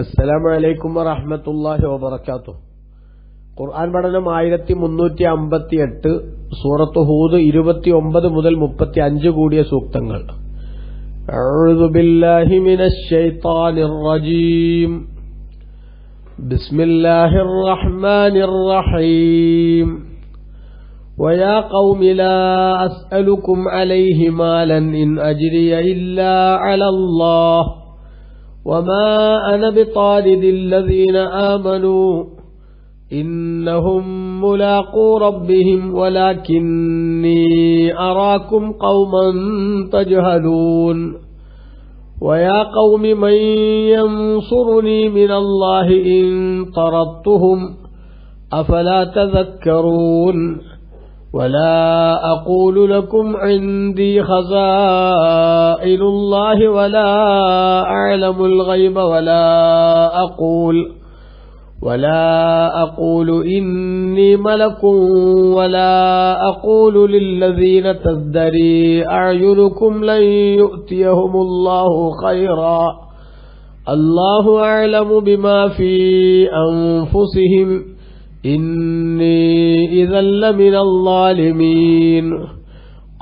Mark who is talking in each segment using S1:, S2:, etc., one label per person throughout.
S1: അസ്സലാമു അലൈക്കും വറഹ്മത്തുള്ളാഹി വബറകാതുഹു. ഖുർആൻ പഠനം 1358, സൂറത്ത് ഹൂദ് 29 മുതൽ 35 കൂടിയ സൂക്തങ്ങൾ. അഊദു ബില്ലാഹി മിനശ് ശൈത്താനിർ റജീം. ബിസ്മില്ലാഹിർ റഹ്മാനിർ റഹീം. ويا قوم لا أسألكم عليه مالا إن أجري إلا على الله وما أنا بطارد الذين آمنوا إنهم ملاقو ربهم ولكني أراكم قوما تجهلون. ويا قوم من ينصرني من الله إن طردتهم أفلا تذكرون. ولا أقول لكم عندي خزائن الله ولا أعلم الغيب ولا أقول إني ملك ولا أقول للذين تزدري أعينكم لن يؤتيهم الله خيرا الله أعلم بما في أنفسهم إني إذا لمن الظالمين.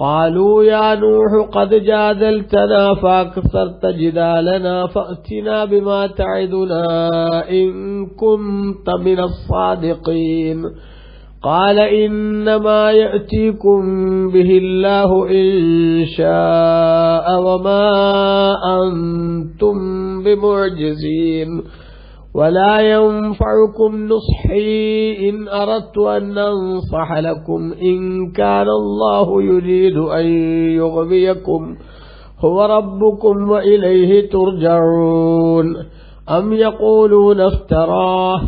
S1: قالوا يا نوح قد جادلتنا فأكثرت جدالنا فأتنا بما تعدنا إن كنت من الصادقين. قال إنما يأتيكم به الله إن شاء وما أنتم بمعجزين. ولا ينفعكم نصحي إن أردت أن أنصح لكم إن كان الله يريد أن يغويكم هو ربكم وإليه ترجعون. أم يقولون افتراه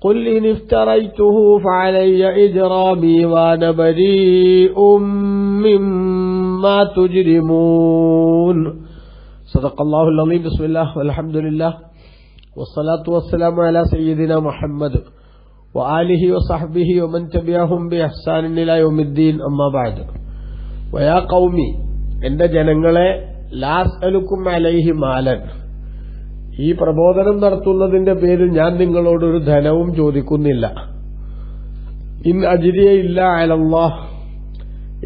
S1: قل إن افتريته فعلي إجرامي وأنا بريء مما تجرمون. صدق الله العظيم. بسم الله والحمد لله والصلاة والسلام على سيدنا محمد وآله وصحبه ومن تبعهم بإحسان إلى يوم الدين. أما بعد. ويا قومي എന്റെ ജനങ്ങളെ ലാ അസ്അലുക്കും അലൈഹി മാലൻ, ഈ പ്രബോധനം നടത്തുന്നതിന്റെ പേരിൽ ഞാൻ നിങ്ങളോടൊരു ധനവും ചോദിക്കുന്നില്ല. ഇൻ അജ്രിയ ഇല്ല അലല്ലാഹ്,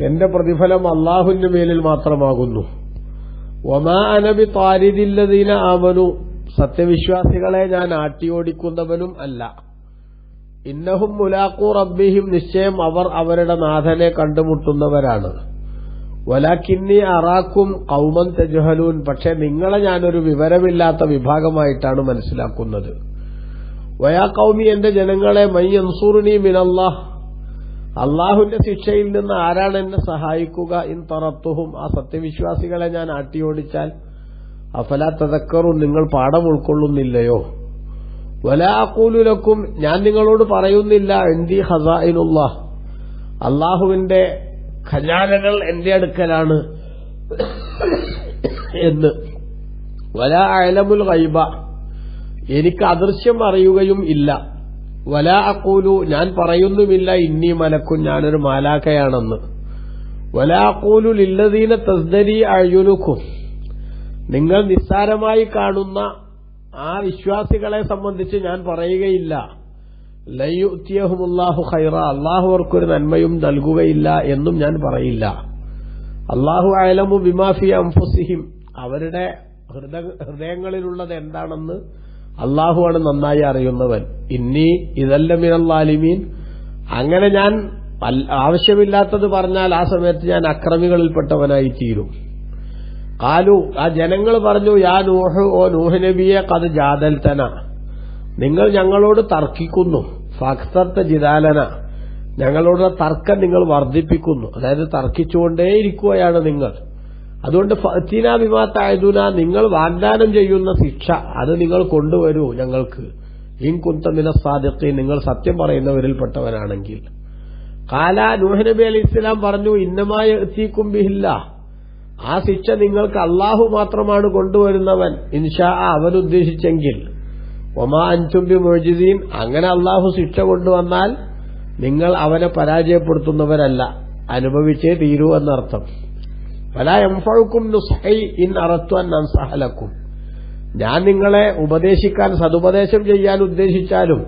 S1: എന്റെ പ്രതിഫലം അല്ലാഹുവിന്റെ മേലിൽ മാത്രമാകുന്നു. വമാ അന ബിതാരിദില്ലദീന ആമനു, സത്യവിശ്വാസികളെ ഞാൻ ആട്ടിയോടിക്കുന്നവനും അല്ല. ഇന്നഹും മുലാഖൂ റബ്ബിഹിം, നിശ്ചയം അവർ അവരുടെ നാഥനെ കണ്ടുമുട്ടുന്നവരാണ്. വലാകിന്നി അറാക്കും ഖൗമൻ തജ്ഹലൂൻ, പക്ഷെ നിങ്ങളെ ഞാനൊരു വിവരമില്ലാത്ത വിഭാഗമായിട്ടാണ് മനസ്സിലാക്കുന്നത്. വയാ ഖൗമി, എന്റെ ജനങ്ങളെ മൻ യൻസുറുനി മിനല്ലാഹ്, അള്ളാഹുവിന്റെ ശിക്ഷയിൽ നിന്ന് ആരാണ് എന്നെ സഹായിക്കുക? ഇൻ തറത്തുഹും, ആ സത്യവിശ്വാസികളെ ഞാൻ ആട്ടിയോടിച്ചാൽ. അഫലാ തദക്കറുൻ, നിങ്ങൾ പാഠം ഉൾക്കൊള്ളുന്നില്ലയോ? വലാ അഖൂലു ലക്കും, ഞാൻ നിങ്ങളോട് പറയുന്നില്ല ഇൻദി ഖസാഇനുല്ലാഹ്, അള്ളാഹുവിന്റെ ഖജാനകൾ എന്റെ അടുക്കലാണ് എന്ന്. വലാ അഅലമുൽ ഗൈബ, എനിക്ക് അദൃശ്യം അറിയുകയും ഇല്ല. വലാ അഖൂലു, ഞാൻ പറയുന്നുമില്ല ഇന്നി മലക്കുൻ, ഞാനൊരു മാലാഖയാണെന്ന്. വലാ അഖൂലു ലില്ലദീന തസ്ദരി അഅ്യുനുക്കും, നിങ്ങൾ നിസ്സാരമായി കാണുന്ന ആ വിശ്വാസികളെ സംബന്ധിച്ച് ഞാൻ പറയുകയില്ല ലൻ യുഅ്തിയഹുമുല്ലാഹു ഖൈറ, അല്ലാഹു അവർക്കൊരു നന്മയും നൽകുകയില്ല എന്നും ഞാൻ പറയില്ല. അല്ലാഹു അഅലമു ബിമാ ഫീ അൻഫുസിഹിം, അവരുടെ ഹൃദയങ്ങളിലുള്ളത് എന്താണെന്ന് അല്ലാഹുവാണ് നന്നായി അറിയുന്നവൻ. ഇന്നി ഇദല്ല മിനൽ ളാലിമീൻ, അങ്ങനെ ഞാൻ ആവശ്യമില്ലാത്തത് പറഞ്ഞാൽ ആ സമയത്ത് ഞാൻ അക്രമികളിൽപ്പെട്ടവനായി തീരും. ഖാലു, ആ ജനങ്ങൾ പറഞ്ഞു, യാ നൂഹ്, ഓ നൂഹ് നബിയെ, ഖദ് ജാദൽതന, നിങ്ങൾ ഞങ്ങളോട് തർക്കിക്കുന്നു. ഫഅക്സർത ജിദാലന, ഞങ്ങളോട് തർക്കം നിങ്ങൾ വർദ്ധിപ്പിക്കുന്നു, അതായത് തർക്കിച്ചുകൊണ്ടേയിരിക്കുകയാണ് നിങ്ങൾ. അതുകൊണ്ട് ഫഅ്തിനാ ബിമാ തഅദുന, നിങ്ങൾ വാഗ്ദാനം ചെയ്യുന്ന ശിക്ഷ അത് നിങ്ങൾ കൊണ്ടുവരൂ ഞങ്ങൾക്ക്. ഇൻ കുന്ത മിനസ് സാദിഖീൻ, നിങ്ങൾ സത്യം പറയുന്നവരിൽപ്പെട്ടവനാണെങ്കിൽ. ഖാല, നൂഹ് നബി അലൈഹിസ്സലാം പറഞ്ഞു, ഇന്നമാ യഅ്തീകും ബിഹില്ലാഹ്, ആ ശിക്ഷ നിങ്ങൾക്ക് അല്ലാഹു മാത്രമാണ് കൊണ്ടുവരുന്നവൻ, ഇൻഷാ അവൻ ഉദ്ദേശിച്ചെങ്കിൽ. വമാ അൻതും ബിമുഅ്ജിസീൻ, അങ്ങനെ അല്ലാഹു ശിക്ഷ കൊണ്ടുവന്നാൽ നിങ്ങൾ അവനെ പരാജയപ്പെടുത്തുന്നവരല്ല, അനുഭവിച്ചേ തീരൂ എന്നർത്ഥം. വലാ യൻഫഉകും നുസ്ഹി ഇൻ അറദ്തു അൻ അൻസഹ ലക്കും, ഞാൻ നിങ്ങളെ ഉപദേശിക്കാൻ സതുപദേശം ചെയ്യാൻ ഉദ്ദേശിച്ചാലും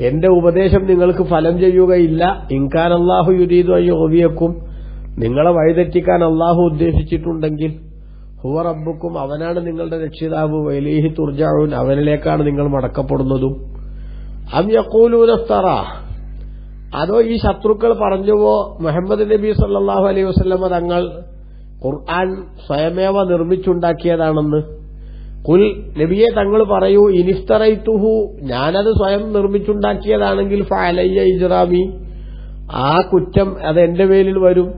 S1: എന്റെ ഉപദേശം നിങ്ങൾക്ക് ഫലം ചെയ്യുകയില്ല. ഇൻകാൻ അല്ലാഹു യുരീദു അൻ യുഗ്വിയക്കും, നിങ്ങളെ വഴിതെറ്റിക്കാൻ അല്ലാഹു ഉദ്ദേശിച്ചിട്ടുണ്ടെങ്കിൽ ഹുവ റബ്ബുക്കും, അവനാണ് നിങ്ങളുടെ രക്ഷിതാവ്, വഇലൈഹി തുർജഊൻ, അവനിലേക്കാണ് നിങ്ങൾ മടക്കപ്പെടുന്നതും. അം യഖൂലൂന ഇഫ്തറാ, അതോ ഈ ശത്രുക്കൾ പറഞ്ഞുവോ മുഹമ്മദ് നബി സല്ലല്ലാഹു അലൈഹി വസല്ലമ തങ്ങൾ ഖുർആൻ സ്വയമേവ നിർമ്മിച്ചുണ്ടാക്കിയതാണെന്ന്. ഖുൽ, നബിയെ തങ്ങൾ പറയൂ, ഇനിഫ്തറൈതുഹു, ഞാനത് സ്വയം നിർമ്മിച്ചുണ്ടാക്കിയതാണെങ്കിൽ ഫഅലയ്യ ഇജ്റാമി, ആ കുറ്റം അത് എന്റെ മേലിൽ വരും.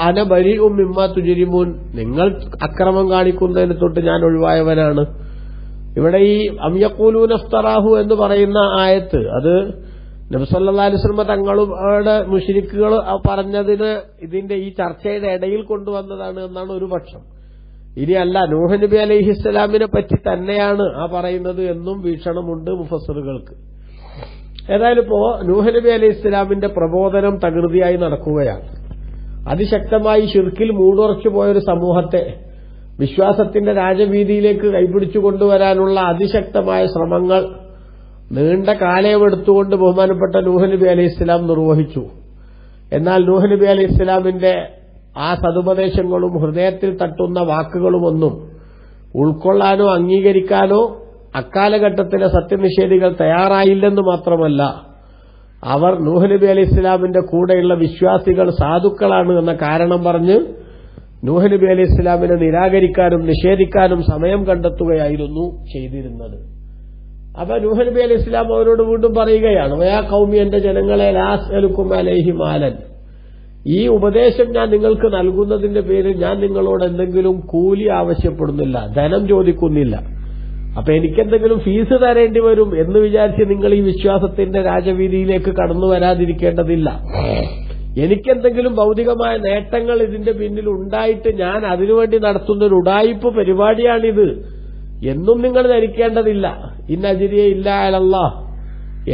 S1: അന ബരീഉം മിമ്മാ തുജ്രിമൂൻ, നിങ്ങൾ അക്രമം കാണിക്കുന്നതിന് തൊട്ട് ഞാൻ ഒഴിവായവനാണ്. ഇവിടെ ഈ അം യഖൂലൂന ഇഫ്തറാഹു എന്ന് പറയുന്ന ആയത്ത് അത് നബി സല്ലല്ലാഹു അലൈഹി വസല്ലം തങ്ങളുടെ മുശ്രിക്കുകൾ പറഞ്ഞതിന് ഇതിന്റെ ഈ ചർച്ചയുടെ ഇടയിൽ കൊണ്ടുവന്നതാണ് എന്നാണ് ഒരു പക്ഷം. ഇനിയല്ല, നൂഹ് നബി അലൈഹിസ്സലാമിനെ പറ്റി തന്നെയാണ് ആ പറയുന്നത് എന്നും വീക്ഷണമുണ്ട് മുഫസ്സിറുകൾക്ക്. ഏതായാലും ഇപ്പോ നൂഹ് നബി അലൈഹിസ്സലാമിന്റെ പ്രബോധനം തകൃതിയായി നടക്കുകയാണ്. അതിശക്തമായി ശിർക്കിൽ മൂടുറച്ചു പോയൊരു സമൂഹത്തെ വിശ്വാസത്തിന്റെ രാജവീതിയിലേക്ക് കൈപിടിച്ചു കൊണ്ടുവരാനുള്ള അതിശക്തമായ ശ്രമങ്ങൾ നീണ്ട കാലയമെടുത്തുകൊണ്ട് ബഹുമാനപ്പെട്ട നൂഹ് നബി അലൈഹിസ്സലാം നിർവഹിച്ചു. എന്നാൽ നൂഹ് നബി അലൈഹിസ്സലാമിന്റെ ആ സതുപദേശങ്ങളും ഹൃദയത്തിൽ തട്ടുന്ന വാക്കുകളുമൊന്നും ഉൾക്കൊള്ളാനോ അംഗീകരിക്കാനോ അക്കാലഘട്ടത്തിലെ സത്യനിഷേധികൾ തയ്യാറായില്ലെന്ന് മാത്രമല്ല, അവർ നൂഹ് നബി അലൈഹിസ്സലാമിന്റെ കൂടെയുള്ള വിശ്വാസികൾ സാധുക്കളാണ് എന്ന കാരണം പറഞ്ഞ് നൂഹ് നബി അലൈഹിസ്സലാമിനെ നിരാകരിക്കാനും നിഷേധിക്കാനും സമയം കണ്ടെത്തുകയായിരുന്നു ചെയ്തിരുന്നത്. അപ്പൊ നൂഹ് നബി അലൈഹിസ്സലാം അവരോട് വീണ്ടും പറയുകയാണ്, വയാ ഖൗമി, എന്റെ ജനങ്ങളെ, ലാ അസ്അലുക്കും അലൈഹി മാലൻ, ഈ ഉപദേശം ഞാൻ നിങ്ങൾക്ക് നൽകുന്നതിന്റെ പേരിൽ ഞാൻ നിങ്ങളോട് എന്തെങ്കിലും കൂലി ആവശ്യപ്പെടുന്നില്ല, ധനം ചോദിക്കുന്നില്ല. അപ്പൊ എനിക്കെന്തെങ്കിലും ഫീസ് തരേണ്ടി വരും എന്ന് വിചാരിച്ച് നിങ്ങൾ ഈ വിശ്വാസത്തിന്റെ രാജവീതിയിലേക്ക് കടന്നു വരാതിരിക്കേണ്ടതില്ല. എനിക്കെന്തെങ്കിലും ഭൗതികമായ നേട്ടങ്ങൾ ഇതിന്റെ പിന്നിൽ ഉണ്ടായിട്ട് ഞാൻ അതിനുവേണ്ടി നടത്തുന്ന ഒരു ഉഡായിപ്പ് പരിപാടിയാണിത് എന്നും നിങ്ങൾ ധരിക്കേണ്ടതില്ല. ഇന്നജിരിയെ ഇല്ല അലല്ലാഹ്,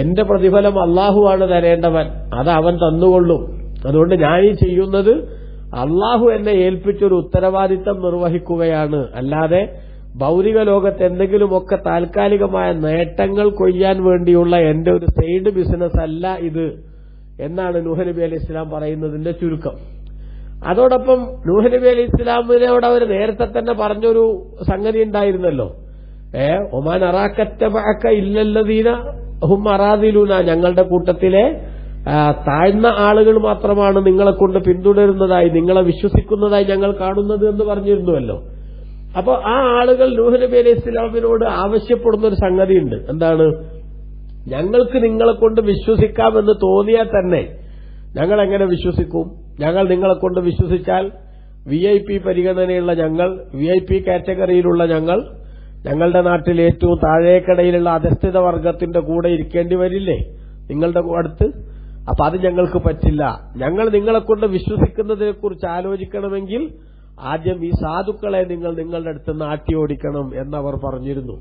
S1: എന്റെ പ്രതിഫലം അള്ളാഹുവാണ് തരേണ്ടവൻ, അത് അവൻ തന്നുകൊള്ളും. അതുകൊണ്ട് ഞാനീ ചെയ്യുന്നത് അള്ളാഹു എന്നെ ഏൽപ്പിച്ചൊരു ഉത്തരവാദിത്തം നിർവഹിക്കുകയാണ്, അല്ലാതെ ഭൗതിക ലോകത്ത് എന്തെങ്കിലുമൊക്കെ താൽക്കാലികമായ നേട്ടങ്ങൾ കൊയ്യാൻ വേണ്ടിയുള്ള എന്റെ ഒരു സൈഡ് ബിസിനസ് അല്ല ഇത് എന്നാണ് നൂഹ് നബി അലൈഹി ഇസ്ലാം പറയുന്നതിന്റെ ചുരുക്കം. അതോടൊപ്പം നൂഹ് നബി അലൈഹി ഇസ്ലാമിനോട് അവർ നേരത്തെ തന്നെ പറഞ്ഞൊരു സംഗതി ഉണ്ടായിരുന്നല്ലോ, ഒമാൻ അറാക്കറ്റബഅക ഇല്ലല്ലദീന ഹും അറാദിലൂന, ഞങ്ങളുടെ കൂട്ടത്തിലെ താഴ്ന്ന ആളുകൾ മാത്രമാണ് നിങ്ങളെ കൊണ്ട് പിന്തുടരുന്നതായി, നിങ്ങളെ വിശ്വസിക്കുന്നതായി ഞങ്ങൾ കാണുന്നത് എന്ന് പറഞ്ഞിരുന്നുവല്ലോ. അപ്പോൾ ആ ആളുകൾ നൂഹ് നബി അലൈഹി ഇസ്ലാമിനോട് ആവശ്യപ്പെടുന്ന ഒരു സംഗതിയുണ്ട്. എന്താണ്? ഞങ്ങൾക്ക് നിങ്ങളെ കൊണ്ട് വിശ്വസിക്കാമെന്ന് തോന്നിയാൽ തന്നെ ഞങ്ങൾ എങ്ങനെ വിശ്വസിക്കും? ഞങ്ങൾ നിങ്ങളെ കൊണ്ട് വിശ്വസിച്ചാൽ VIP പരിഗണനയുള്ള ഞങ്ങൾ, VIP കാറ്റഗറിയിലുള്ള ഞങ്ങൾ, ഞങ്ങളുടെ നാട്ടിൽ ഏറ്റവും താഴേക്കടയിലുള്ള അധസ്ഥിത വർഗത്തിന്റെ കൂടെ ഇരിക്കേണ്ടി വരില്ലേ നിങ്ങളുടെ അടുത്ത്? അപ്പൊ അത് ഞങ്ങൾക്ക് പറ്റില്ല. ഞങ്ങൾ നിങ്ങളെ കൊണ്ട് വിശ്വസിക്കുന്നതിനെ കുറിച്ച് ആലോചിക്കണമെങ്കിൽ ആദ്യം ഈ സാധുക്കളെ നിങ്ങൾ നിങ്ങളുടെ അടുത്ത് നാട്ടി ഓടിക്കണം എന്നവർ പറഞ്ഞിരുന്നു.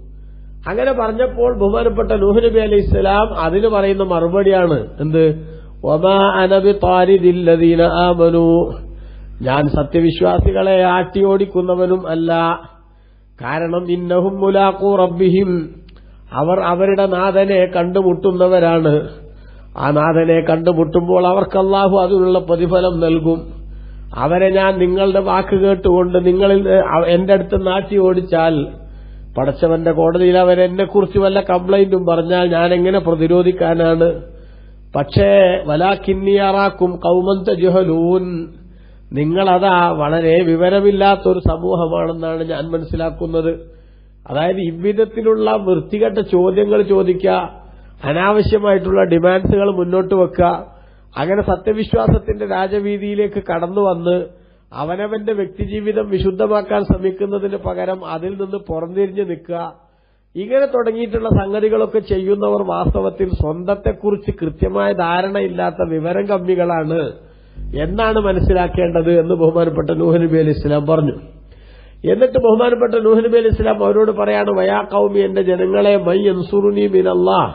S1: അങ്ങനെ പറഞ്ഞപ്പോൾ ബഹുമാനപ്പെട്ട നൂഹ് നബി അലൈഹി സ്വലാം അതിന് പറയുന്ന മറുപടിയാണ് എന്ത്? വമാ അന ബിതാരിദിൽ ലദീന ആമനൂ, ഞാൻ സത്യവിശ്വാസികളെ ആട്ടി ഓടിക്കുന്നവനും അല്ല. കാരണം ഇന്നഹും മുലാഖൂ റബ്ബിഹിം, അവർ അവരുടെ നാഥനെ കണ്ടുമുട്ടുന്നവരാണ്. ആ നാഥനെ കണ്ടുമുട്ടുമ്പോൾ അവർക്ക് അല്ലാഹു അതിനുള്ള പ്രതിഫലം നൽകും. അവരെ ഞാൻ നിങ്ങളുടെ വാക്ക് കേട്ടുകൊണ്ട് നിങ്ങളിൽ എന്റെ അടുത്ത് നാട്ടി ഓടിച്ചാൽ പടച്ചവന്റെ കോടതിയിൽ അവരെന്നെക്കുറിച്ച് വല്ല കംപ്ലൈന്റും പറഞ്ഞാൽ ഞാൻ എങ്ങനെ പ്രതിരോധിക്കാനാണ്? പക്ഷേ വലാകിന്നി അറാക്കും ഖൗമൻ തജ്ഹലൂൻ, നിങ്ങളതാ വളരെ വിവരമില്ലാത്തൊരു സമൂഹമാണെന്നാണ് ഞാൻ മനസ്സിലാക്കുന്നത്. അതായത് ഇவ்விധത്തിലുള്ള വൃത്തികെട്ട ചോദ്യങ്ങൾ ചോദിക്കുക, അനാവശ്യമായിട്ടുള്ള ഡിമാൻഡ്സുകൾ മുന്നോട്ട് വെക്കുക, അങ്ങനെ സത്യവിശ്വാസത്തിന്റെ രാജവീതിയിലേക്ക് കടന്നു വന്ന് അവനവന്റെ വ്യക്തിജീവിതം വിശുദ്ധമാക്കാൻ ശ്രമിക്കുന്നതിന് പകരം അതിൽ നിന്ന് പുറംതിരിഞ്ഞു നിൽക്കുക, ഇങ്ങനെ തുടങ്ങിയിട്ടുള്ള സംഗതികളൊക്കെ ചെയ്യുന്നവർ വാസ്തവത്തിൽ സ്വന്തത്തെക്കുറിച്ച് കൃത്യമായ ധാരണയില്ലാത്ത വിവരം കമ്മികളാണ് എന്നാണ് മനസ്സിലാക്കേണ്ടത് എന്ന് ബഹുമാനപ്പെട്ട നൂഹ് നബി അലൈഹി ഇസ്ലാം പറഞ്ഞു. എന്നിട്ട് ബഹുമാനപ്പെട്ട നൂഹ് നബി അലൈഹി ഇസ്ലാം അവരോട് പറയാണ്, വയാ ഖൗമി, എന്റെ ജനങ്ങളെ, മൻ യൻസുറുനി മിനല്ലാഹ്,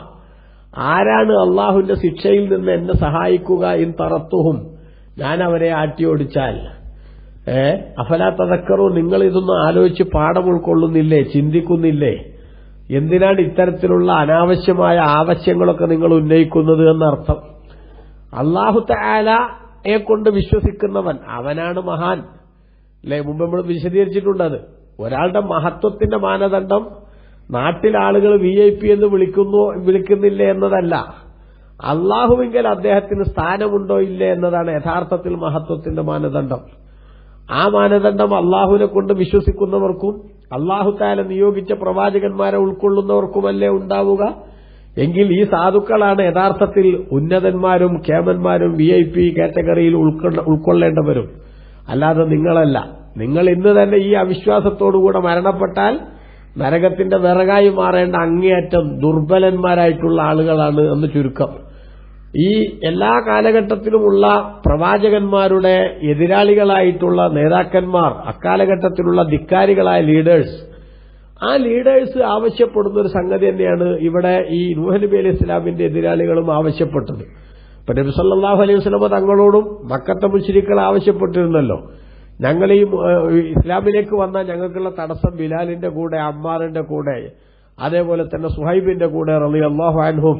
S1: ആരാണ് അള്ളാഹുവിന്റെ ശിക്ഷയിൽ നിന്ന് എന്നെ സഹായിക്കുക? ഇൻ തറത്തുഹും, ഞാൻ അവരെ ആട്ടിയോടിച്ചാൽ. അഫലാ തദക്കറൂ, നിങ്ങൾ ഇതൊന്നും ആലോചിച്ച് പാഠം ഉൾക്കൊള്ളുന്നില്ലേ, ചിന്തിക്കുന്നില്ലേ? എന്തിനാണ് ഇത്തരത്തിലുള്ള അനാവശ്യമായ ആവശ്യങ്ങളൊക്കെ നിങ്ങൾ ഉന്നയിക്കുന്നത് എന്നർത്ഥം. അല്ലാഹു തആലയെ കൊണ്ട് വിശ്വസിക്കുന്നവൻ അവനാണ് മഹാൻ. അല്ലെ, മുമ്പ് നമ്മൾ വിശദീകരിച്ചിട്ടുണ്ടത്. ഒരാളുടെ മഹത്വത്തിന്റെ മാനദണ്ഡം നാട്ടിൽ ആളുകൾ VIP എന്ന് വിളിക്കുന്നില്ലേ എന്നതല്ല, അള്ളാഹുവിങ്കൽ അദ്ദേഹത്തിന് സ്ഥാനമുണ്ടോ ഇല്ലേ എന്നതാണ് യഥാർത്ഥത്തിൽ മഹത്വത്തിന്റെ മാനദണ്ഡം. ആ മാനദണ്ഡം അള്ളാഹുവിനെ കൊണ്ട് വിശ്വസിക്കുന്നവർക്കും അള്ളാഹു തആല നിയോഗിച്ച പ്രവാചകന്മാരെ ഉൾക്കൊള്ളുന്നവർക്കുമല്ലേ ഉണ്ടാവുക. എങ്കിൽ ഈ സാധുക്കളാണ് യഥാർത്ഥത്തിൽ ഉന്നതന്മാരും കേമന്മാരും VIP കാറ്റഗറിയിൽ ഉൾക്കൊള്ളേണ്ടവരും, അല്ലാതെ നിങ്ങളല്ല. നിങ്ങൾ ഇന്ന് തന്നെ ഈ അവിശ്വാസത്തോടുകൂടെ മരണപ്പെട്ടാൽ നരകത്തിന്റെ വിറകായി മാറേണ്ട അങ്ങേയറ്റം ദുർബലന്മാരായിട്ടുള്ള ആളുകളാണ് എന്ന് ചുരുക്കം. ഈ എല്ലാ കാലഘട്ടത്തിലുമുള്ള പ്രവാചകന്മാരുടെ എതിരാളികളായിട്ടുള്ള നേതാക്കന്മാർ, അക്കാലഘട്ടത്തിലുള്ള ധിക്കാരികളായ ലീഡേഴ്സ്, ആ ലീഡേഴ്സ് ആവശ്യപ്പെടുന്ന ഒരു സംഗതി തന്നെയാണ് ഇവിടെ ഈ നൂഹ് നബി അലൈഹി ഇസ്ലാമിന്റെ എതിരാളികളും ആവശ്യപ്പെട്ടത്. ഇപ്പൊ നബി സല്ലല്ലാഹു അലൈഹി വസല്ലം തങ്ങളോടും മക്കത്തെ മുശ്രിക്കുകൾ ആവശ്യപ്പെട്ടിരുന്നല്ലോ, ഞങ്ങൾ ഈ ഇസ്ലാമിലേക്ക് വന്നാൽ ഞങ്ങൾക്കുള്ള തടസ്സം ബിലാലിന്റെ കൂടെ, അമ്മാറിന്റെ കൂടെ, അതേപോലെ തന്നെ സുഹൈബിന്റെ കൂടെ റളിയല്ലാഹു അൻഹും,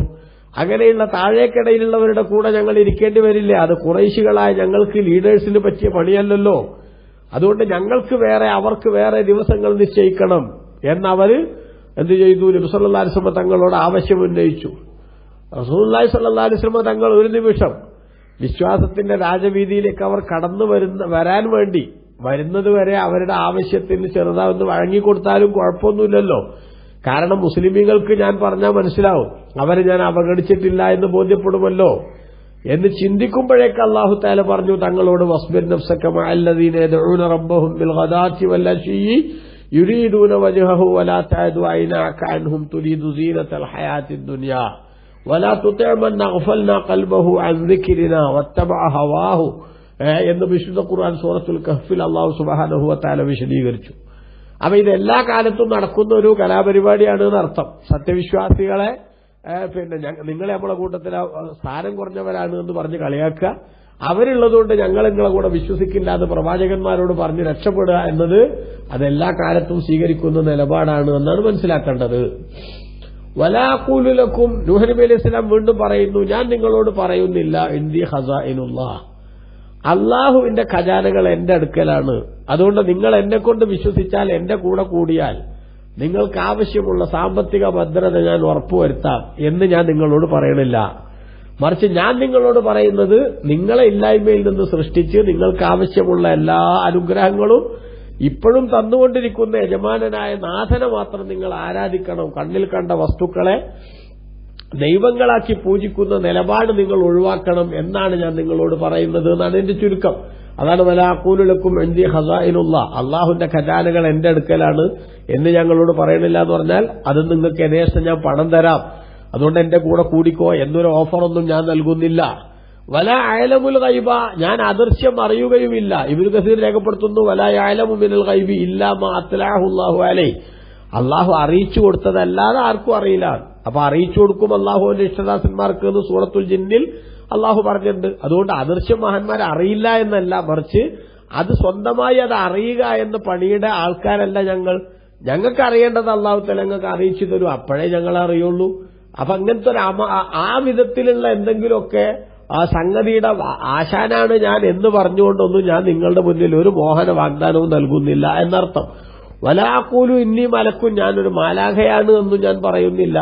S1: അങ്ങനെയുള്ള താഴേക്കിടയിലുള്ളവരുടെ കൂടെ ഞങ്ങൾ ഇരിക്കേണ്ടി വരില്ലേ? അത് ഖുറൈശികളായ ഞങ്ങൾക്ക് ലീഡേഴ്സിന് പറ്റിയ പണിയല്ലല്ലോ. അതുകൊണ്ട് ഞങ്ങൾക്ക് വേറെ അവർക്ക് വേറെ ദിവസങ്ങൾ നിശ്ചയിക്കണം എന്നവര് എന്ത് ചെയ്തു? നബി സല്ലല്ലാഹു അലൈഹി വസല്ലം തങ്ങളോട് ആവശ്യം ഉന്നയിച്ചു. റസൂലുള്ളാഹി സ്വല്ലല്ലാഹു അലൈഹി വസല്ലം തങ്ങൾ ഒരു നിമിഷം വിശ്വാസത്തിന്റെ രാജവീതിയിലേക്ക് അവർ വരാൻ വേണ്ടി വരുന്നതുവരെ അവരുടെ ആവശ്യത്തിന് ചെറുതാവെന്ന് വഴങ്ങിക്കൊടുത്താലും കുഴപ്പമൊന്നുമില്ലല്ലോ. കാരണം മുസ്ലിമീങ്ങൾക്ക് ഞാൻ പറഞ്ഞാൽ മനസ്സിലാവും, അവരെ ഞാൻ അവഗണിച്ചിട്ടില്ല എന്ന് ബോധ്യപ്പെടുമല്ലോ എന്ന് ചിന്തിക്കുമ്പോഴേക്ക് അല്ലാഹു തആല പറഞ്ഞു തങ്ങളോട്, വസ്ബിർ നഫ്സക മഅല്ലദീന യദ്ഊന റബ്ബഹും ബിൽ ഗദാത്തി വൽ അശീ യുരീദൂന വജ്ഹഹു വലാ തഅദു ഐനാക അൻഹും തുരീദു സീനത്തൽ ഹയാത്തിദ് ദുനിയാ വലാ തുതിഅ മൻ അഗ്ഫൽനാ ഖൽബഹു അൻ ദിക്രിനാ വത്തബഅ ഹവാഹു എന്ന് വിശുദ്ധ ഖുർആൻ സൂറത്തുൽ കഹ്ഫിൽ അല്ലാഹു സുബ്ഹാനഹു വ തആല വിശദീകരിച്ചു. അപ്പൊ ഇത് എല്ലാ കാലത്തും നടക്കുന്ന ഒരു കലാപരിപാടിയാണ് എന്നർത്ഥം. സത്യവിശ്വാസികളെ നിങ്ങളെ നമ്മളെ കൂട്ടത്തിൽ സ്ഥാനം കുറഞ്ഞവരാണ് എന്ന് പറഞ്ഞ് കളിയാക്കുക, അവരുള്ളതുകൊണ്ട് ഞങ്ങൾ നിങ്ങളെ കൂടെ വിശ്വസിക്കില്ല എന്ന് പ്രവാചകന്മാരോട് പറഞ്ഞ് രക്ഷപ്പെടുക എന്നത് അതെല്ലാ കാലത്തും സ്വീകരിക്കുന്ന നിലപാടാണ് എന്നാണ് മനസ്സിലാക്കേണ്ടത്. വലാ ഖൂലു ലക്കും, നൂഹ് നബി അലൈഹി സ്വലാം വീണ്ടും പറയുന്നു, ഞാൻ നിങ്ങളോട് പറയുന്നില്ല ഇന്ദി ഖസാഇനുല്ലാഹ്, അള്ളാഹുവിന്റെ ഖജാനകൾ എന്റെ അടുക്കലാണ്, അതുകൊണ്ട് നിങ്ങൾ എന്നെ കൊണ്ട് വിശ്വസിച്ചാൽ, എന്റെ കൂടെ കൂടിയാൽ നിങ്ങൾക്ക് ആവശ്യമുള്ള സാമ്പത്തിക ഭദ്രത ഞാൻ ഉറപ്പുവരുത്താം എന്ന് ഞാൻ നിങ്ങളോട് പറയണില്ല. മറിച്ച് ഞാൻ നിങ്ങളോട് പറയുന്നത്, നിങ്ങളെ ഇല്ലായ്മയിൽ നിന്ന് സൃഷ്ടിച്ച് നിങ്ങൾക്ക് ആവശ്യമുള്ള എല്ലാ അനുഗ്രഹങ്ങളും ഇപ്പോഴും തന്നുകൊണ്ടിരിക്കുന്ന യജമാനനായ നാഥനെ മാത്രം നിങ്ങൾ ആരാധിക്കണം. കണ്ണിൽ കണ്ട വസ്തുക്കളെ ദൈവങ്ങളാക്കി പൂജിക്കുന്ന നിലപാട് നിങ്ങൾ ഒഴിവാക്കണം എന്നാണ് ഞാൻ നിങ്ങളോട് പറയുന്നത് എന്നാണ് എന്റെ ചുരുക്കം. അതാണ് വലാ ഖൂലു ലക്കും ഇൻദി ഖസാഇനുല്ലാഹ്, അള്ളാഹുവിന്റെ ഖജാനകൾ എന്റെ അടുക്കലാണ് എന്ന് ഞങ്ങളോട് പറയണില്ല എന്ന് പറഞ്ഞാൽ അത് നിങ്ങൾക്ക് യഥേഷ്ടം ഞാൻ പണം തരാം, അതുകൊണ്ട് എന്റെ കൂടെ കൂടിക്കോ എന്നൊരു ഓഫറൊന്നും ഞാൻ നൽകുന്നില്ല. വലാ അയലമുൽ ഗൈബ, ഞാൻ അദൃശ്യം അറിയുകയുമില്ല. ഇബ്നു കസീർ രേഖപ്പെടുത്തുന്നു, വലാ യഅലമു മിനൽ ഗൈബി ഇല്ലാ മാ അത്ലഅഹുല്ലാഹു അലൈഹി, അള്ളാഹു അറിയിച്ചു കൊടുത്തതല്ലാതെ ആർക്കും അറിയില്ല. അപ്പൊ അറിയിച്ചു കൊടുക്കും അള്ളാഹുവിന്റെ ഇഷ്ടദാസന്മാർക്ക് എന്ന് സൂറത്തുൽ ജിന്നിൽ അള്ളാഹു പറഞ്ഞിട്ടുണ്ട്. അതുകൊണ്ട് അദൃശ്യം മഹാന്മാരെ അറിയില്ല എന്നല്ല, മറിച്ച് അത് സ്വന്തമായി അത് അറിയുക എന്ന പണിയുടെ ആൾക്കാരല്ല ഞങ്ങൾ. ഞങ്ങൾക്ക് അറിയേണ്ടത് അള്ളാഹു തആല ഞങ്ങൾക്ക് അറിയിച്ചു തരും, അപ്പോഴേ ഞങ്ങൾ അറിയുള്ളൂ. അപ്പൊ അങ്ങനത്തെ ഒരു ആ വിധത്തിലുള്ള എന്തെങ്കിലുമൊക്കെ ആ സംഗതിയുടെ ആശാനാണ് ഞാൻ എന്ന് പറഞ്ഞുകൊണ്ടൊന്നും ഞാൻ നിങ്ങളുടെ മുന്നിൽ ഒരു മോഹന വാഗ്ദാനവും നൽകുന്നില്ല എന്നർത്ഥം. വലാ ഖൂലു ഇന്നി മലക്കുൻ, ഞാനൊരു മാലാഖയാണ് എന്നും ഞാൻ പറയുന്നില്ല.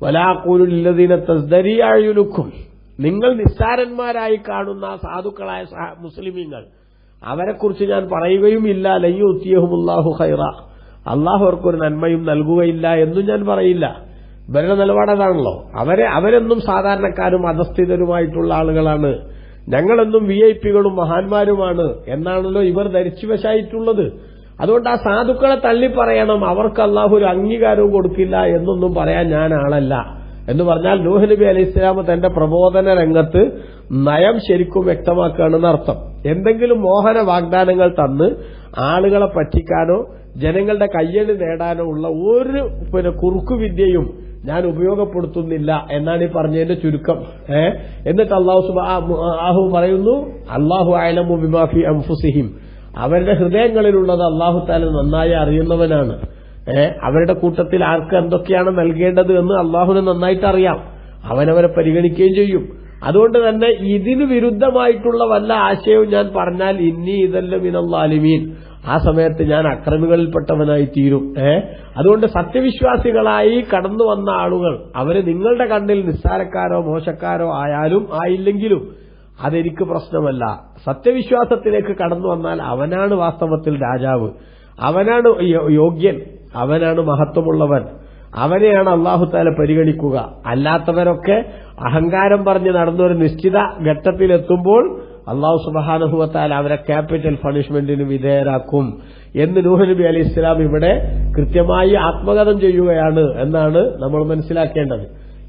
S1: വലാ ഖൂലു ലില്ലദീന തസ്ദരി അഅ്യുനുക്കും, നിങ്ങൾ നിസ്സാരന്മാരായി കാണുന്ന സാധുക്കളായ മുസ്ലിമീങ്ങൾ, അവരെക്കുറിച്ച് ഞാൻ പറയുകയുമില്ല. ലയ്യുത്തിയഹുമുല്ലാഹു ഖൈറ, അള്ളാഹു അവർക്കൊരു നന്മയും നൽകുകയില്ല എന്നും ഞാൻ പറയില്ല. ഇവരുടെ നിലപാടതാണല്ലോ. അവരെന്നും സാധാരണക്കാരും അധസ്ഥിതരുമായിട്ടുള്ള ആളുകളാണ്, ഞങ്ങളെന്നും VIP-കളും മഹാന്മാരുമാണ് എന്നാണല്ലോ ഇവർ ധരിച്ചു വശായിട്ടുള്ളത്. അതുകൊണ്ട് ആ സാധുക്കളെ തള്ളിപ്പറയണം, അവർക്ക് അള്ളാഹു ഒരു അംഗീകാരവും കൊടുക്കില്ല എന്നൊന്നും പറയാൻ ഞാൻ ആളല്ല എന്ന് പറഞ്ഞാൽ നൂഹ് നബി അലൈഹി സ്വലാം തന്റെ പ്രബോധന രംഗത്ത് നയം ശരിക്കും വ്യക്തമാക്കുകയാണെന്ന് അർത്ഥം. എന്തെങ്കിലും മോഹന വാഗ്ദാനങ്ങൾ തന്ന് ആളുകളെ പറ്റിക്കാനോ ജനങ്ങളുടെ കയ്യടി നേടാനോ ഉള്ള ഒരു കുറുക്കുവിദ്യയും ഞാൻ ഉപയോഗപ്പെടുത്തുന്നില്ല എന്നാണ് ഈ പറഞ്ഞതിന്റെ ചുരുക്കം. എന്നിട്ട് അല്ലാഹു പറയുന്നു, അല്ലാഹു അഅലമു ബിമാ ഫീ അൻഫുസിഹിം, അവരുടെ ഹൃദയങ്ങളിലുള്ളത് അല്ലാഹു തആല നന്നായി അറിയുന്നവനാണ്. അവരുടെ കൂട്ടത്തിൽ ആർക്ക് എന്തൊക്കെയാണ് നൽകേണ്ടത് എന്ന് അല്ലാഹുവിന് നന്നായിട്ട് അറിയാം. അവനവരെ പരിഗണിക്കുകയും ചെയ്യും. അതുകൊണ്ട് തന്നെ ഇതിന് വിരുദ്ധമായിട്ടുള്ള വല്ല ആശയവും ഞാൻ പറഞ്ഞാൽ ഇന്നി ഇദല്ല മിനൽ ളാലിമീൻ, ആ സമയത്ത് ഞാൻ അക്രമികളിൽപ്പെട്ടവനായി തീരും. അതുകൊണ്ട് സത്യവിശ്വാസികളായി കടന്നു വന്ന ആളുകൾ അവര് നിങ്ങളുടെ കണ്ണിൽ നിസ്സാരക്കാരോ മോശക്കാരോ ആയാലും ആയില്ലെങ്കിലും അതെനിക്ക് പ്രശ്നമല്ല. സത്യവിശ്വാസത്തിലേക്ക് കടന്നു വന്നാൽ അവനാണ് വാസ്തവത്തിൽ രാജാവ്, അവനാണ് യോഗ്യൻ, അവനാണ് മഹത്വമുള്ളവൻ, അവനെയാണ് അല്ലാഹു തആല പരിഗണിക്കുക. അല്ലാത്തവരൊക്കെ അഹങ്കാരം പറഞ്ഞ് നടന്നൊരു നിശ്ചിത ഘട്ടത്തിലെത്തുമ്പോൾ അല്ലാഹു സുബ്ഹാനഹു വ തആല അവരെ ക്യാപിറ്റൽ പണിഷ്മെന്റിന് വിധേയരാക്കും എന്ന് നൂഹ് നബി അലൈഹി ഇസ്ലാം ഇവിടെ കൃത്യമായി ആത്മകഥം ചെയ്യുകയാണ് എന്നാണ് നമ്മൾ മനസ്സിലാക്കേണ്ടത്.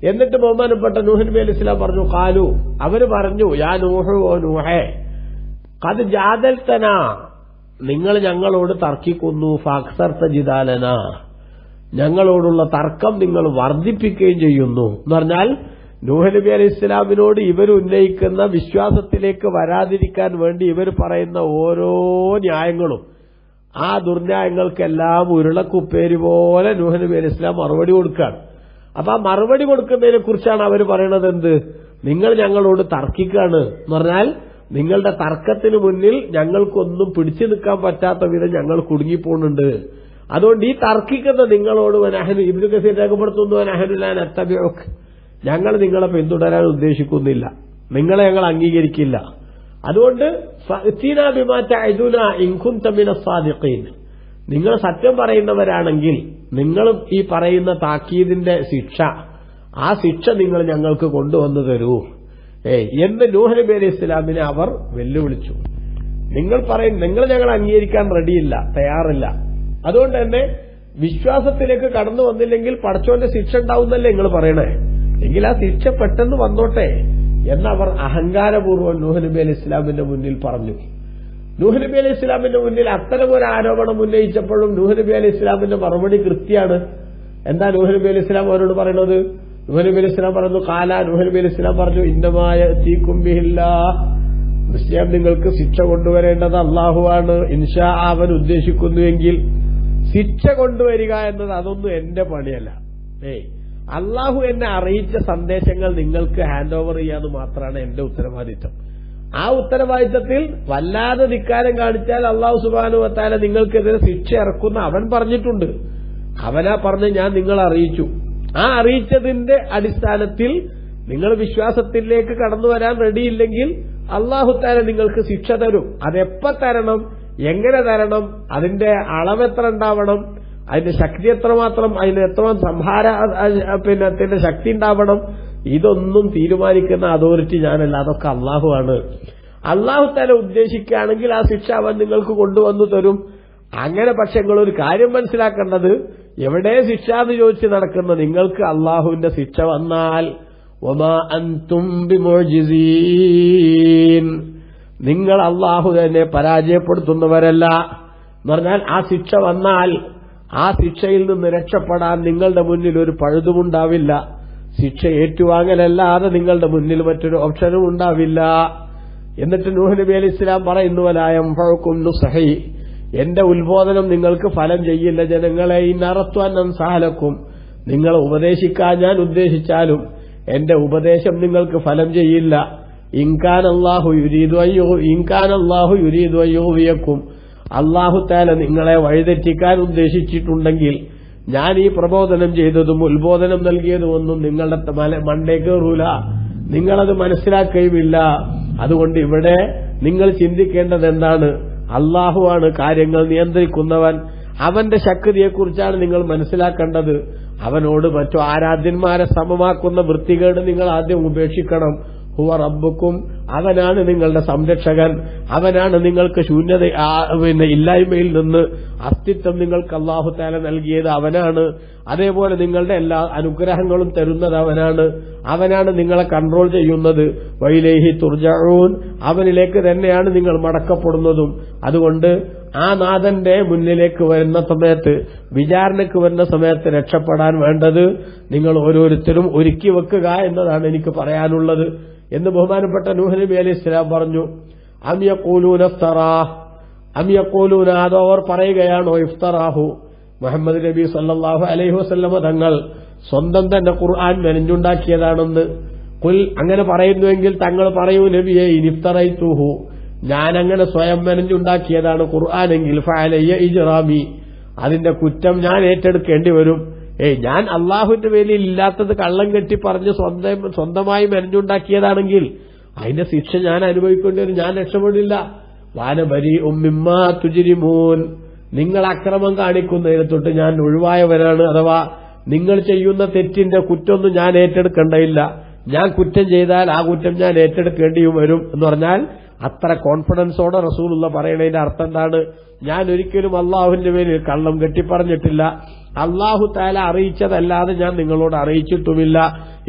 S1: എന്നിട്ട് ബഹുമാനപ്പെട്ട നൂഹ് നബി അലൈഹി ഇസ്ലാം പറഞ്ഞു, ഖാലു, അവര് പറഞ്ഞു, യാ നൂഹ്, ഓ നൂഹേ, ഖദ് ജാദൽതനാ, നിങ്ങൾ ഞങ്ങളോട് തർക്കിക്കുന്നു, ഫഅക്സർത ജിദാലനാ, ഞങ്ങളോടുള്ള തർക്കം നിങ്ങൾ വർദ്ധിപ്പിക്കുകയും ചെയ്യുന്നു എന്ന് പറഞ്ഞാൽ നൂഹ് നബി അലൈഹി ഇസ്ലാമിനോട് ഇവർ ഉന്നയിക്കുന്ന വിശ്വാസത്തിലേക്ക് വരാതിരിക്കാൻ വേണ്ടി ഇവർ പറയുന്ന ഓരോ ന്യായങ്ങളും ആ ദുർന്യായങ്ങൾക്കെല്ലാം ഉരുളക്കുപ്പേരി പോലെ നൂഹ് നബി അലൈഹി ഇസ്ലാം മറുപടി കൊടുക്കുകയാണ്. അപ്പൊ ആ മറുപടി കൊടുക്കുന്നതിനെ കുറിച്ചാണ് അവർ പറയുന്നത്, എന്ത്, നിങ്ങൾ ഞങ്ങളോട് തർക്കിക്കാണ് എന്ന് പറഞ്ഞാൽ നിങ്ങളുടെ തർക്കത്തിന് മുന്നിൽ ഞങ്ങൾക്കൊന്നും പിടിച്ചു നിൽക്കാൻ പറ്റാത്ത വിധം ഞങ്ങൾ കുടുങ്ങിപ്പോണുണ്ട്. അതുകൊണ്ട് ഈ തർക്കിക്കുന്ന നിങ്ങളോട് ഇബ്നു കസീർ രേഖപ്പെടുത്തുന്നു, അനഹനുലാൻ അത്തബിഉക്, ഞങ്ങൾ നിങ്ങളെ പിന്തുടരാൻ ഉദ്ദേശിക്കുന്നില്ല, നിങ്ങളെ ഞങ്ങൾ അംഗീകരിക്കില്ല. അതുകൊണ്ട് ഫഅ്തിനാ ബിമാ തഅദുനാ ഇൻ കുൻത മിനസ് സാദിഖീൻ, നിങ്ങൾ സത്യം പറയുന്നവരാണെങ്കിൽ നിങ്ങൾ ഈ പറയുന്ന താക്കീദിന്റെ ശിക്ഷ, ആ ശിക്ഷ നിങ്ങൾ ഞങ്ങൾക്ക് കൊണ്ടുവന്നു തരൂ എന്ന് നൂഹ് നബി അലൈഹി ഇസ്ലാമിനെ അവർ വെല്ലുവിളിച്ചു. നിങ്ങൾ ഞങ്ങൾ അംഗീകരിക്കാൻ റെഡിയില്ല, തയ്യാറില്ല. അതുകൊണ്ട് തന്നെ വിശ്വാസത്തിലേക്ക് കടന്നു വന്നില്ലെങ്കിൽ പടച്ചോന്റെ ശിക്ഷ ഉണ്ടാവുന്നല്ലേ നിങ്ങൾ പറയണേ, എങ്കിൽ ആ ശിക്ഷ പെട്ടെന്ന് വന്നോട്ടെ എന്നവർ അഹങ്കാരപൂർവ്വം നൂഹ് നബി അലൈഹി ഇസ്ലാമിന്റെ മുന്നിൽ പറഞ്ഞു. നൂഹ് നബി അലൈഹി ഇസ്ലാമിന്റെ മുന്നിൽ അത്തരം ഒരു ആരോപണം ഉന്നയിച്ചപ്പോഴും നൂഹ് നബി അലൈഹി ഇസ്ലാമിന്റെ മറുപടി കൃത്യമാണ്. എന്താ നൂഹ് നബി അലൈഹി ഇസ്ലാം അവരോട് പറയുന്നത്? നൂഹ് നബി അലൈഹി ഇസ്ലാം പറഞ്ഞു, കാല, നൂഹ് നബി അലൈഹി ഇസ്ലാം പറഞ്ഞു, ഇന്നമായ യഅതീകും ബിഹില്ലാഹ്, നിശ്ചയം നിങ്ങൾക്ക് ശിക്ഷ കൊണ്ടുവരേണ്ടത് അല്ലാഹുവാണ്. ഇൻഷാ അവൻ ഉദ്ദേശിക്കുന്നുവെങ്കിൽ ശിക്ഷ കൊണ്ടുവരിക എന്നത് അതൊന്നും എന്റെ പണിയല്ല. അല്ലാഹു എന്നെ അറിയിച്ച സന്ദേശങ്ങൾ നിങ്ങൾക്ക് ഹാൻഡ് ഓവർ ചെയ്യാന്ന് മാത്രമാണ് എന്റെ ഉത്തരവാദിത്വം. ആ ഉത്തരവാദിത്തത്തിൽ വല്ലാതെ ധിക്കാരം കാണിച്ചാൽ അല്ലാഹു സുബ്ഹാനഹു വ തആല നിങ്ങൾക്കെതിരെ ശിക്ഷ ഇറക്കുന്ന അവൻ പറഞ്ഞിട്ടുണ്ട്. അവനാ പറഞ്ഞ് ഞാൻ നിങ്ങളെ അറിയിച്ചു. ആ അറിയിച്ചതിന്റെ അടിസ്ഥാനത്തിൽ നിങ്ങൾ വിശ്വാസത്തിലേക്ക് കടന്നു വരാൻ റെഡിയില്ലെങ്കിൽ അല്ലാഹു തആല നിങ്ങൾക്ക് ശിക്ഷ തരും. അതെപ്പ തരണം, എങ്ങനെ തരണം, അതിന്റെ അളവെത്ര ഉണ്ടാവണം, അതിന്റെ ശക്തി എത്രമാത്രം, അതിന് എത്ര അതിന്റെ ശക്തി ഉണ്ടാവണം, ഇതൊന്നും തീരുമാനിക്കുന്ന അതോറിറ്റി ഞാനല്ല, അതൊക്കെ അല്ലാഹു ആണ്. അല്ലാഹു തആല ഉദ്ദേശിക്കുകയാണെങ്കിൽ ആ ശിക്ഷ അവൻ നിങ്ങൾക്ക് കൊണ്ടുവന്നു തരും. അങ്ങനെ പക്ഷെ നിങ്ങളൊരു കാര്യം മനസ്സിലാക്കേണ്ടത്, എവിടെ ശിക്ഷ എന്ന് ചോദിച്ച് നടക്കുന്ന നിങ്ങൾക്ക് അല്ലാഹുവിന്റെ ശിക്ഷ വന്നാൽ വമാ അൻതും ബിമുഅ്ജിസീൻ, നിങ്ങൾ അല്ലാഹു തന്നെ പരാജയപ്പെടുത്തുന്നവരല്ല എന്ന് പറഞ്ഞാൽ ആ ശിക്ഷ വന്നാൽ ആ ശിക്ഷയിൽ നിന്ന് രക്ഷപ്പെടാൻ നിങ്ങളുടെ മുന്നിൽ ഒരു പഴുതുമുണ്ടാവില്ല. ശിക്ഷ ഏറ്റുവാങ്ങലല്ലാതെ നിങ്ങളുടെ മുന്നിൽ മറ്റൊരു ഓപ്ഷനും ഉണ്ടാവില്ല. എന്നിട്ട് നൂഹ് നബി അലൈഹി ഇസ്ലാം പറയുന്നു, വലാ യൻഫഉകും നുസ്ഹി, എന്റെ ഉത്ബോധനം നിങ്ങൾക്ക് ഫലം ചെയ്യില്ല ജനങ്ങളെ. ഇന്നറത്തു അൻ അൻസഹലക്കും, നിങ്ങളെ ഉപദേശിക്കാൻ ഞാൻ ഉദ്ദേശിച്ചാലും എന്റെ ഉപദേശം നിങ്ങൾക്ക് ഫലം ചെയ്യില്ല. ഇൻകാനല്ലാഹു യുരീദു അയ്യുഹ്വിയക്കും, അല്ലാഹു തആല നിങ്ങളെ വഴിതെറ്റിക്കാൻ ഉദ്ദേശിച്ചിട്ടുണ്ടെങ്കിൽ ഞാൻ ഈ പ്രബോധനം ചെയ്തതും ഉത്ബോധനം നൽകിയതുമൊന്നും നിങ്ങളുടെ മണ്ടേ കയറൂല, നിങ്ങളത് മനസ്സിലാക്കുകയുമില്ല. അതുകൊണ്ട് ഇവിടെ നിങ്ങൾ ചിന്തിക്കേണ്ടത് എന്താണ്? അല്ലാഹുവാണ് കാര്യങ്ങൾ നിയന്ത്രിക്കുന്നവൻ. അവന്റെ ശക്തിയെക്കുറിച്ചാണ് നിങ്ങൾ മനസ്സിലാക്കേണ്ടത്. അവനോട് മറ്റു ആരാധ്യന്മാരെ സമമാക്കുന്ന വൃത്തികേട് നിങ്ങൾ ആദ്യം ഉപേക്ഷിക്കണം. ഹുവ റബ്ബുക്കും, അവനാണ് നിങ്ങളുടെ സംരക്ഷകൻ, അവനാണ് നിങ്ങൾക്ക് ശൂന്യത ഇല്ലായ്മയിൽ നിന്ന് അസ്തിത്വം നിങ്ങൾക്ക് അല്ലാഹു തആല നൽകിയത് അവനാണ്. അതേപോലെ നിങ്ങളുടെ എല്ലാ അനുഗ്രഹങ്ങളും തരുന്നത് അവനാണ്. അവനാണ് നിങ്ങളെ കൺട്രോൾ ചെയ്യുന്നത്. വഇലൈഹി തുർജഊൻ, അവനിലേക്ക് തന്നെയാണ് നിങ്ങൾ മടക്കപ്പെടുന്നതും. അതുകൊണ്ട് ആ നാഥന്റെ മുന്നിലേക്ക് വരുന്ന സമയത്ത്, വിചാരണയ്ക്ക് വരുന്ന സമയത്ത് രക്ഷപ്പെടാൻ വേണ്ടത് നിങ്ങൾ ഓരോരുത്തരും ഒരുക്കി വെക്കുക എന്നതാണ് എനിക്ക് പറയാനുള്ളത് എന്ന് ബഹുമാനപ്പെട്ട നൂഹ് നബി അലൈഹി ഇസ്ലാം പറഞ്ഞു. അം യഖൂലൂന ഇഫ്തറാ, അം യഖൂലൂന, അതോ അവർ പറയുകയാണോ ഇഫ്തറാഹു, മുഹമ്മദ് നബി സല്ലല്ലാഹു അലൈഹി വസല്ലമ തങ്ങൾ സ്വന്തം തന്നെ ഖുർആൻ മെനഞ്ഞുണ്ടാക്കിയതാണെന്ന്. ഖുൽ, അങ്ങനെ പറയുന്നുവെങ്കിൽ തങ്ങൾ പറയൂ നബിയെ, ഇനിഫ്തറൈതുഹു, ഞാനങ്ങനെ സ്വയം മെനഞ്ഞുണ്ടാക്കിയതാണ് ഖുർആനെങ്കിൽ ഫഅലയ്യ ഇജ്റാമി, അതിന്റെ കുറ്റം ഞാൻ ഏറ്റെടുക്കേണ്ടി വരും. ഞാൻ അള്ളാഹുവിന്റെ പേരിൽ ഇല്ലാത്തത് കള്ളം കെട്ടി പറഞ്ഞ് സ്വന്തമായി മെനഞ്ഞുണ്ടാക്കിയതാണെങ്കിൽ അതിന്റെ ശിക്ഷ ഞാൻ അനുഭവിക്കേണ്ടി വരും, ഞാൻ രക്ഷപ്പെടില്ല. വാന ബരീഉം മിമ്മാ തുജ്രിമൂൻ, നിങ്ങൾ അക്രമം കാണിക്കുന്നതിനെ തൊട്ട് ഞാൻ ഒഴിവായവനാണ്. അഥവാ നിങ്ങൾ ചെയ്യുന്ന തെറ്റിന്റെ കുറ്റമൊന്നും ഞാൻ ഏറ്റെടുക്കേണ്ടയില്ല. ഞാൻ കുറ്റം ചെയ്താൽ ആ കുറ്റം ഞാൻ ഏറ്റെടുക്കേണ്ടിയും വരും എന്ന് പറഞ്ഞാൽ അത്ര കോൺഫിഡൻസോടെ റസൂലുള്ള പറയണതിന്റെ അർത്ഥം എന്താണ്? ഞാൻ ഒരിക്കലും അള്ളാഹുവിന്റെ പേരിൽ കള്ളം കെട്ടിപ്പറഞ്ഞിട്ടില്ല, അള്ളാഹു തആല അറിയിച്ചതല്ലാതെ ഞാൻ നിങ്ങളോട് അറിയിച്ചിട്ടുമില്ല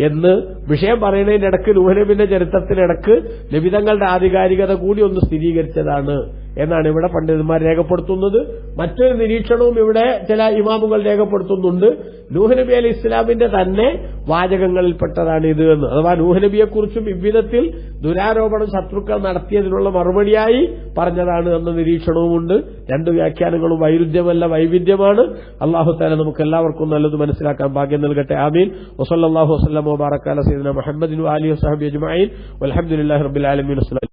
S1: എന്ന് വിഷയം പറയുന്നതിന്റെ ഇടക്ക് നൂഹ് നബിയുടെ ചരിത്രത്തിനിടക്ക് നബിതങ്ങളുടെ ആധികാരികത കൂടി ഒന്ന് സ്ഥിരീകരിച്ചതാണ് എന്നാണ് ഇവിടെ പണ്ഡിതന്മാർ രേഖപ്പെടുത്തുന്നത്. മറ്റൊരു നിരീക്ഷണവും ഇവിടെ ചില ഇമാമുകൾ രേഖപ്പെടുത്തുന്നുണ്ട്. നൂഹ് നബി അലൈഹി ഇസ്ലാമിന്റെ തന്നെ വാചകങ്ങളിൽപ്പെട്ടതാണ് ഇത് എന്ന്. അഥവാ നൂഹ് നബിയെക്കുറിച്ചും ഇவ்விധത്തിൽ ദുരാരോപണം ശത്രുക്കൾ നടത്തിയതിനുള്ള മറുപടിയായി പറഞ്ഞതാണ് എന്ന നിരീക്ഷണവുമുണ്ട്. രണ്ടു വ്യാഖ്യാനങ്ങളും വൈരുദ്ധ്യമല്ല, വൈവിധ്യമാണ്. അല്ലാഹു തആല നമുക്ക് എല്ലാവർക്കും നല്ലത് മനസ്സിലാക്കാൻ ഭാഗ്യം നൽകട്ടെ. ആമീൻ. വസല്ലല്ലാഹു വസല്ലമ വബാറക അലാ സയ്യിദിനാ മുഹമ്മദിൻ വഅലിഹി വസഹബിഹി അജ്മഈൻ വൽഹംദുലില്ലാഹി റബ്ബിൽ ആലമീൻ.